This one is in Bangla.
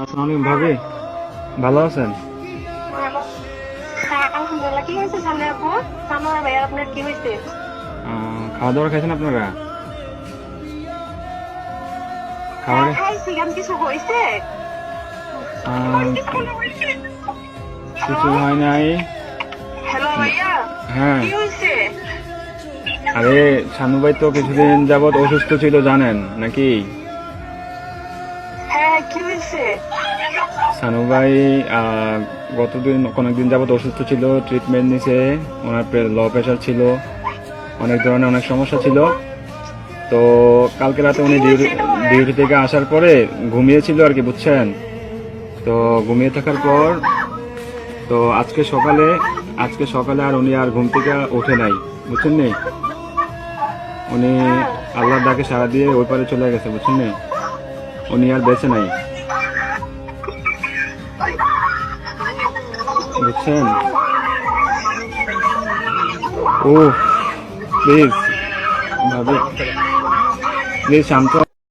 আসসালামু আলাইকুম ভাবি, ভালো আছেন? হ্যাঁ, আলহামদুলিল্লাহ। কি হয়েছে সামনে আপু? সানোয়ার ভাইয়া, আপনার কি হয়েছে? খাওয়া দাওয়া খাইছেন আপনারা? খাওয়া হ্যাঁ, খাইছি। কেন, কিছু হয়েছে? আহ, কিছু হয় নাই। হ্যালো ভাইয়া, হ্যাঁ, কি হয়েছে? আরে শানু ভাই তো কিছুদিন যাবত অসুস্থ ছিল জানেন নাকি? হ্যাঁ, কি হয়েছে? শানু ভাই অনেকদিন যাবত অসুস্থ ছিল, ট্রিটমেন্ট নিছে। ওনার লো প্রেশার ছিল, অনেক ধরনের অনেক সমস্যা ছিল। তো কালকে রাতে কি উনি হয়েছে এটা বলেন। ডিউটি থেকে আসার পরে ঘুমিয়েছিল আর কি, বুঝছেন? তো ঘুমিয়ে থাকার পর তো আজকে সকালে আর উনি আর ঘুম থেকে ওঠে নাই, বুঝছেন নি? উনি হ্যাঁ, আল্লাহর ডাকে সাড়া দিয়ে ওই পারে চলে গেছে, বুঝছেন নি? উনি আর বেঁচে নাই, বুঝছেন? ও প্লিজ ভাবি, প্লিজ শান্ত